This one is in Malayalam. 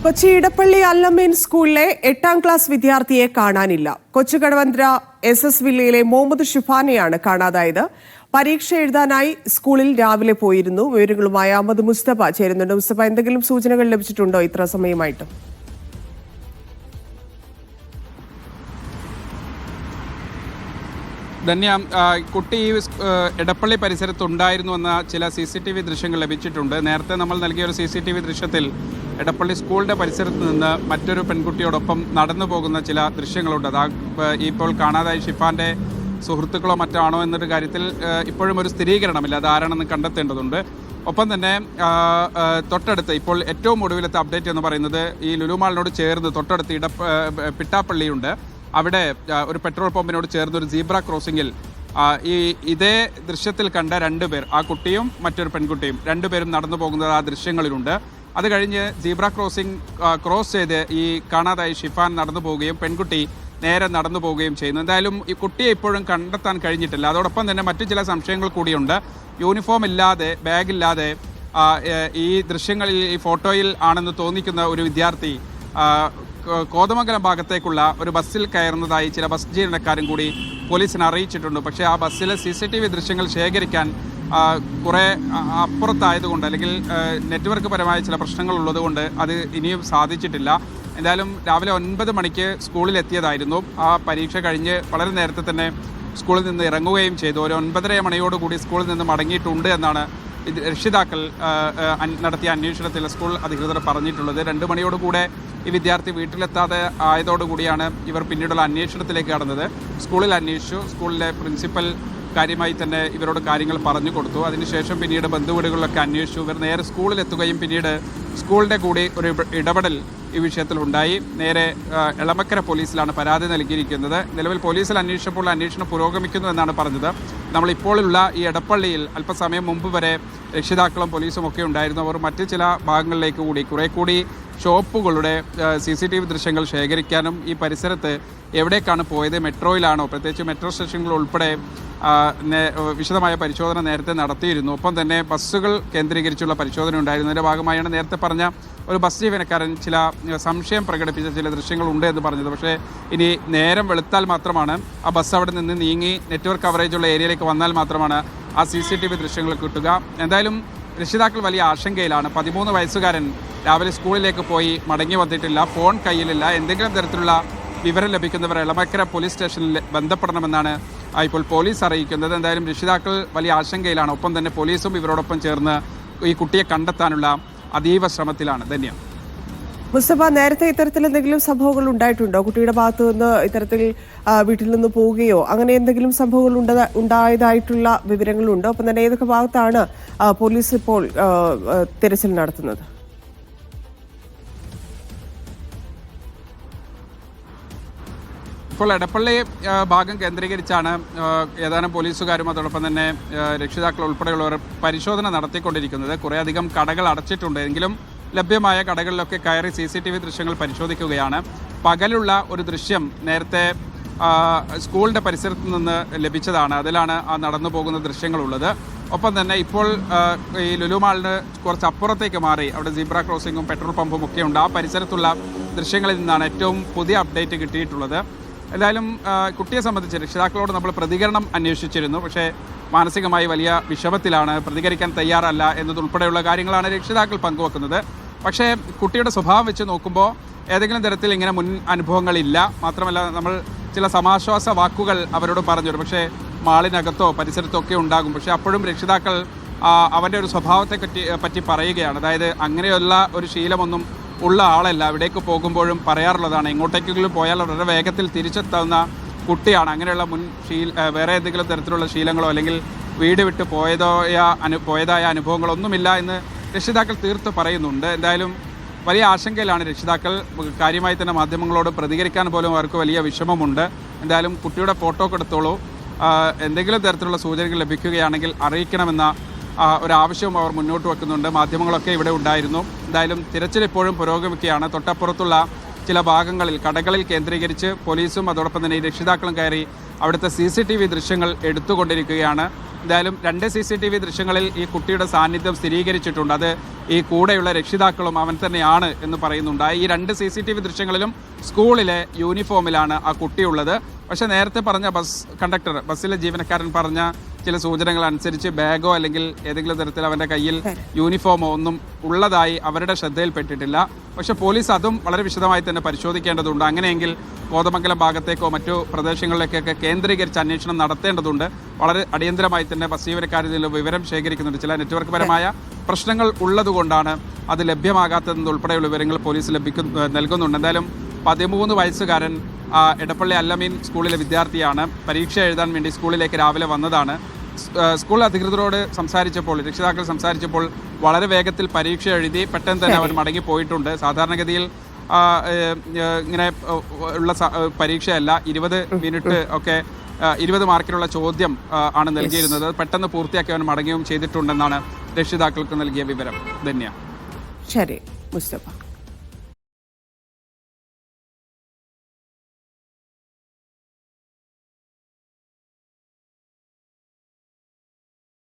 കൊച്ചി ഇടപ്പള്ളി അല്ലമീൻ സ്കൂളിലെ 8ാം ക്ലാസ് വിദ്യാർത്ഥിയെ കാണാനില്ല. കൊച്ചുകടവന്ത്ര SS വില്ലയിലെ മുഹമ്മദ് ഷിഫാനെയാണ് കാണാതായത്. പരീക്ഷ എഴുതാനായി സ്കൂളിൽ രാവിലെ പോയിരുന്നു. വിവരങ്ങളുമായി അഹമ്മദ് മുസ്തഫ ചേരുന്നുണ്ട്. മുസ്തഫ, എന്തെങ്കിലും സൂചനകൾ ലഭിച്ചിട്ടുണ്ടോ ഇത്ര സമയമായിട്ട്? ധന്യ, കുട്ടി ഇടപ്പള്ളി പരിസരത്തുണ്ടായിരുന്നുവെന്ന ചില CCTV ദൃശ്യങ്ങൾ ലഭിച്ചിട്ടുണ്ട്. നേരത്തെ നമ്മൾ നൽകിയ ഒരു CCTV ദൃശ്യത്തിൽ ഇടപ്പള്ളി സ്കൂളിൻ്റെ പരിസരത്ത് നിന്ന് മറ്റൊരു പെൺകുട്ടിയോടൊപ്പം നടന്നു പോകുന്ന ചില ദൃശ്യങ്ങളുണ്ട്. ഇപ്പോൾ കാണാതായി ഷിഫാൻ്റെ സുഹൃത്തുക്കളോ മറ്റാണോ എന്നൊരു കാര്യത്തിൽ ഇപ്പോഴും ഒരു സ്ഥിരീകരണമില്ല. അത് ആരാണെന്ന് കണ്ടെത്തേണ്ടതുണ്ട്. ഒപ്പം തന്നെ തൊട്ടടുത്ത് ഇപ്പോൾ ഏറ്റവും ഒടുവിലത്തെ അപ്ഡേറ്റ് എന്ന് പറയുന്നത് ഈ ലുലു മാളിനോട് ചേർന്ന് തൊട്ടടുത്ത് പിട്ടാപ്പള്ളിയുണ്ട്. അവിടെ ഒരു പെട്രോൾ പമ്പിനോട് ചേർന്നൊരു സീബ്ര ക്രോസിങ്ങിൽ ഇതേ ദൃശ്യത്തിൽ കണ്ട രണ്ടുപേർ, ആ കുട്ടിയും മറ്റൊരു പെൺകുട്ടിയും രണ്ടുപേരും നടന്നു പോകുന്നത് ആ ദൃശ്യങ്ങളിലുണ്ട്. അത് കഴിഞ്ഞ് സീബ്ര ക്രോസ് ചെയ്ത് ഈ കാണാതായി ഷിഫാൻ നടന്നു പോവുകയും പെൺകുട്ടി നേരെ നടന്നു പോവുകയും ചെയ്യുന്നു. എന്തായാലും ഈ കുട്ടിയെ ഇപ്പോഴും കണ്ടെത്താൻ കഴിഞ്ഞിട്ടില്ല. അതോടൊപ്പം തന്നെ മറ്റു ചില സംശയങ്ങൾ കൂടിയുണ്ട്. യൂണിഫോം ഇല്ലാതെ, ബാഗില്ലാതെ ഈ ദൃശ്യങ്ങളിൽ, ഈ ഫോട്ടോയിൽ ആണെന്ന് തോന്നിക്കുന്ന ഒരു വിദ്യാർത്ഥി കോതമംഗലം ഭാഗത്തേക്കുള്ള ഒരു ബസ്സിൽ കയറുന്നതായി ചില ബസ് ജീവനക്കാരും കൂടി പോലീസിനെ അറിയിച്ചിട്ടുണ്ട്. പക്ഷേ ആ ബസ്സിലെ CCTV ദൃശ്യങ്ങൾ ശേഖരിക്കാൻ കുറേ അപ്പുറത്തായതുകൊണ്ട്, അല്ലെങ്കിൽ നെറ്റ്വർക്ക് പരമായ ചില പ്രശ്നങ്ങൾ ഉള്ളതുകൊണ്ട് അത് ഇനിയും സാധിച്ചിട്ടില്ല. എന്തായാലും രാവിലെ 9 മണിക്ക് സ്കൂളിലെത്തിയതായിരുന്നു. ആ പരീക്ഷ കഴിഞ്ഞ് വളരെ നേരത്തെ തന്നെ സ്കൂളിൽ നിന്ന് ഇറങ്ങുകയും ചെയ്തു. ഒരു 9:30 മണിയോടുകൂടി സ്കൂളിൽ നിന്ന് മടങ്ങിയിട്ടുണ്ട് എന്നാണ് രക്ഷിതാക്കൾ നടത്തിയ അന്വേഷണത്തിൽ സ്കൂൾ അധികൃതർ പറഞ്ഞിട്ടുള്ളത്. 2 മണിയോടുകൂടെ ഈ വിദ്യാർത്ഥി വീട്ടിലെത്താതെ ആയതോടുകൂടിയാണ് ഇവർ പിന്നീടുള്ള അന്വേഷണത്തിലേക്ക് കടന്നത്. സ്കൂളിൽ അന്വേഷിച്ചു. സ്കൂളിലെ പ്രിൻസിപ്പൽ കാര്യമായി തന്നെ ഇവരോട് കാര്യങ്ങൾ പറഞ്ഞു കൊടുത്തു. അതിനുശേഷം പിന്നീട് ബന്ധുവീടുകളിലൊക്കെ അന്വേഷിച്ചു. ഇവർ നേരെ സ്കൂളിലെത്തുകയും പിന്നീട് സ്കൂളിൻ്റെ കൂടി ഒരു ഇടപെടൽ ഈ വിഷയത്തിൽ ഉണ്ടായി. നേരെ എളമക്കര പോലീസിലാണ് പരാതി നൽകിയിരിക്കുന്നത്. നിലവിൽ പോലീസിൽ അന്വേഷിച്ചപ്പോൾ അന്വേഷണം പുരോഗമിക്കുന്നു എന്നാണ് പറഞ്ഞത്. നമ്മളിപ്പോഴുള്ള ഈ എടപ്പള്ളിയിൽ അല്പസമയം മുമ്പ് വരെ രക്ഷിതാക്കളും പോലീസും ഒക്കെ ഉണ്ടായിരുന്നു. അവർ മറ്റ് ചില ഭാഗങ്ങളിലേക്ക് കൂടി കുറേ കൂടി ഷോപ്പുകളുടെ CCTV ദൃശ്യങ്ങൾ ശേഖരിക്കാനും ഈ പരിസരത്ത് എവിടേക്കാണ് പോയത്, മെട്രോയിലാണോ, പ്രത്യേകിച്ച് മെട്രോ സ്റ്റേഷനുകൾ ഉൾപ്പെടെ വിശദമായ പരിശോധന നേരത്തെ നടത്തിയിരുന്നു. ഒപ്പം തന്നെ ബസ്സുകൾ കേന്ദ്രീകരിച്ചുള്ള പരിശോധന ഉണ്ടായിരുന്നു. അതിൻ്റെ ഭാഗമായാണ് നേരത്തെ പറഞ്ഞ ഒരു ബസ് ജീവനക്കാരൻ ചില സംശയം പ്രകടിപ്പിച്ച ചില ദൃശ്യങ്ങളുണ്ട് എന്ന് പറഞ്ഞത്. പക്ഷേ ഇനി നേരം വെളുത്താൽ മാത്രമാണ് ആ ബസ് അവിടെ നിന്ന് നീങ്ങി നെറ്റ്വർക്ക് കവറേജുള്ള ഏരിയയിലേക്ക് വന്നാൽ മാത്രമാണ് ആ CCTV ദൃശ്യങ്ങൾ കിട്ടുക. എന്തായാലും രക്ഷിതാക്കൾ വലിയ ആശങ്കയിലാണ്. 13 വയസ്സുകാരൻ രാവിലെ സ്കൂളിലേക്ക് പോയി മടങ്ങി വന്നിട്ടില്ല, ഫോൺ കയ്യിലില്ല. എന്തെങ്കിലും തരത്തിലുള്ള വിവരം ലഭിക്കുന്നവർ എളമക്കര പോലീസ് സ്റ്റേഷനിൽ ബന്ധപ്പെടണമെന്നാണ് ഇപ്പോൾ പോലീസ് അറിയിക്കുന്നത്. എന്തായാലും രക്ഷിതാക്കൾ വലിയ ആശങ്കയിലാണ്. ഒപ്പം തന്നെ പോലീസും ഇവരോടൊപ്പം ചേർന്ന് ഈ കുട്ടിയെ കണ്ടെത്താനുള്ള അതീവ ശ്രമത്തിലാണ്. ധന്യ. മുസ്തഫ, നേരത്തെ ഇത്തരത്തിൽ എന്തെങ്കിലും സംഭവങ്ങൾ ഉണ്ടായിട്ടുണ്ടോ? കുട്ടിയുടെ ഭാഗത്തു നിന്ന് ഇത്തരത്തിൽ വീട്ടിൽ നിന്ന് പോവുകയോ അങ്ങനെ എന്തെങ്കിലും സംഭവങ്ങൾ ഉണ്ടായതായിട്ടുള്ള വിവരങ്ങളുണ്ടോ? ഒപ്പം തന്നെ ഏതൊക്കെ ഭാഗത്താണ് പോലീസ് ഇപ്പോൾ തിരച്ചിൽ നടത്തുന്നത്? ഇപ്പോൾ എടപ്പള്ളി ഭാഗം കേന്ദ്രീകരിച്ചാണ് ഏതാനും പോലീസുകാരും അതോടൊപ്പം തന്നെ രക്ഷിതാക്കൾ ഉൾപ്പെടെയുള്ളവർ പരിശോധന നടത്തിക്കൊണ്ടിരിക്കുന്നത്. കുറേയധികം കടകൾ അടച്ചിട്ടുണ്ട്. എങ്കിലും ലഭ്യമായ കടകളിലൊക്കെ കയറി CCTV ദൃശ്യങ്ങൾ പരിശോധിക്കുകയാണ്. പകലുള്ള ഒരു ദൃശ്യം നേരത്തെ സ്കൂളിൻ്റെ പരിസരത്ത് നിന്ന് ലഭിച്ചതാണ്. അതിലാണ് ആ നടന്നു പോകുന്ന ദൃശ്യങ്ങളുള്ളത്. ഒപ്പം തന്നെ ഇപ്പോൾ ഈ ലുലു മാളിന് കുറച്ച് അപ്പുറത്തേക്ക് മാറി അവിടെ സീബ്ര ക്രോസിങ്ങും പെട്രോൾ പമ്പും ഒക്കെ ഉണ്ട്. ആ പരിസരത്തുള്ള ദൃശ്യങ്ങളിൽ നിന്നാണ് ഏറ്റവും പുതിയ അപ്ഡേറ്റ് കിട്ടിയിട്ടുള്ളത്. എന്തായാലും കുട്ടിയെ സംബന്ധിച്ച് രക്ഷിതാക്കളോട് നമ്മൾ പ്രതികരണം അന്വേഷിച്ചിരുന്നു. പക്ഷേ മാനസികമായി വലിയ വിഷമത്തിലാണ്, പ്രതികരിക്കാൻ തയ്യാറല്ല എന്നതുൾപ്പെടെയുള്ള കാര്യങ്ങളാണ് രക്ഷിതാക്കൾ പങ്കുവെക്കുന്നത്. പക്ഷേ കുട്ടിയുടെ സ്വഭാവം വെച്ച് നോക്കുമ്പോൾ ഏതെങ്കിലും തരത്തിൽ ഇങ്ങനെ മുൻ അനുഭവങ്ങളില്ല. മാത്രമല്ല, നമ്മൾ ചില സമാശ്വാസ വാക്കുകൾ അവരോട് പറഞ്ഞു. പക്ഷേ മാളിനകത്തോ പരിസരത്തോ ഒക്കെ ഉണ്ടാകും. പക്ഷേ അപ്പോഴും രക്ഷിതാക്കൾ അവൻ്റെ ഒരു സ്വഭാവത്തെ പറ്റി പറയുകയാണ്. അതായത് അങ്ങനെയുള്ള ഒരു ശീലമൊന്നും ഉള്ള ആളല്ല. അവിടേക്ക് പോകുമ്പോഴും പറയാറുള്ളതാണ്, എങ്ങോട്ടേക്കെങ്കിലും പോയാൽ വളരെ വേഗത്തിൽ തിരിച്ചെത്താവുന്ന കുട്ടിയാണ്. അങ്ങനെയുള്ള വേറെ എന്തെങ്കിലും തരത്തിലുള്ള ശീലങ്ങളോ അല്ലെങ്കിൽ വീട് വിട്ട് പോയതായ അനുഭവങ്ങളൊന്നുമില്ല എന്ന് രക്ഷിതാക്കൾ തീർത്ത് പറയുന്നുണ്ട്. എന്തായാലും വലിയ ആശങ്കയിലാണ് രക്ഷിതാക്കൾ. കാര്യമായി തന്നെ മാധ്യമങ്ങളോട് പ്രതികരിക്കാൻ പോലും അവർക്ക് വലിയ വിഷമമുണ്ട്. എന്തായാലും കുട്ടിയുടെ ഫോട്ടോ എടുത്തോളൂ, എന്തെങ്കിലും തരത്തിലുള്ള സൂചനകൾ ലഭിക്കുകയാണെങ്കിൽ അറിയിക്കണമെന്ന ഒരാവശ്യവും അവർ മുന്നോട്ട് വെക്കുന്നുണ്ട്. മാധ്യമങ്ങളൊക്കെ ഇവിടെ ഉണ്ടായിരുന്നു. എന്തായാലും തിരച്ചിൽ ഇപ്പോഴും പുരോഗമിക്കുകയാണ്. തൊട്ടപ്പുറത്തുള്ള ചില ഭാഗങ്ങളിൽ കടകളിൽ കേന്ദ്രീകരിച്ച് പോലീസും അതോടൊപ്പം തന്നെ രക്ഷിതാക്കളും കയറി അവിടുത്തെ CCTV ദൃശ്യങ്ങൾ എടുത്തുകൊണ്ടിരിക്കുകയാണ്. എന്തായാലും 2 CCTV ദൃശ്യങ്ങളിൽ ഈ കുട്ടിയുടെ സാന്നിധ്യം സ്ഥിരീകരിച്ചിട്ടുണ്ട്. അത് ഈ കൂടെയുള്ള രക്ഷിതാക്കളും അവൻ തന്നെയാണ് എന്ന് പറയുന്നുണ്ട്. ഈ 2 CCTV ദൃശ്യങ്ങളിലും സ്കൂളിലെ യൂണിഫോമിലാണ് ആ കുട്ടിയുള്ളത്. പക്ഷേ നേരത്തെ പറഞ്ഞ ബസ്സിലെ ജീവനക്കാരൻ പറഞ്ഞ ചില സൂചനകൾ അനുസരിച്ച് ബാഗോ അല്ലെങ്കിൽ ഏതെങ്കിലും തരത്തിൽ അവൻ്റെ കയ്യിൽ യൂണിഫോമോ ഒന്നും ഉള്ളതായി അവരുടെ ശ്രദ്ധയിൽപ്പെട്ടിട്ടില്ല. പക്ഷേ പോലീസ് അതും വളരെ വിശദമായി തന്നെ പരിശോധിക്കേണ്ടതുണ്ട്. അങ്ങനെയെങ്കിൽ കോതമംഗലം ഭാഗത്തേക്കോ മറ്റു പ്രദേശങ്ങളിലേക്കൊക്കെ കേന്ദ്രീകരിച്ച് അന്വേഷണം നടത്തേണ്ടതുണ്ട്. വളരെ അടിയന്തരമായി തന്നെ ബസ് ജീവനക്കാരിൽ നിന്ന് വിവരം ശേഖരിക്കുന്നുണ്ട്. ചില നെറ്റ്വർക്ക് പരമായ പ്രശ്നങ്ങൾ ഉള്ളതുകൊണ്ടാണ് അത് ലഭ്യമാകാത്തതെന്നുൾപ്പെടെയുള്ള വിവരങ്ങൾ പോലീസ് നൽകുന്നുണ്ട്. എന്തായാലും 13 വയസ്സുകാരൻ എടപ്പള്ളി അല്ലമീൻ സ്കൂളിലെ വിദ്യാർത്ഥിയാണ്. പരീക്ഷ എഴുതാൻ വേണ്ടി സ്കൂളിലേക്ക് രാവിലെ വന്നതാണ്. സ്കൂൾ അധികൃതരോട് രക്ഷിതാക്കൾ സംസാരിച്ചപ്പോൾ വളരെ വേഗത്തിൽ പരീക്ഷ എഴുതി പെട്ടെന്ന് തന്നെ അവർ മടങ്ങിപ്പോയിട്ടുണ്ട്. സാധാരണഗതിയിൽ ഇങ്ങനെ ഉള്ള പരീക്ഷയല്ല, 20 മിനിറ്റ് ഒക്കെ 20 മാർക്കിനുള്ള ചോദ്യം ആണ് നൽകിയിരുന്നത്. പെട്ടെന്ന് പൂർത്തിയാക്കി അവൻ മടങ്ങുകയും ചെയ്തിട്ടുണ്ടെന്നാണ് രക്ഷിതാക്കൾക്ക് നൽകിയ വിവരം. ധന്യ. ശരി മുസ്തഫ.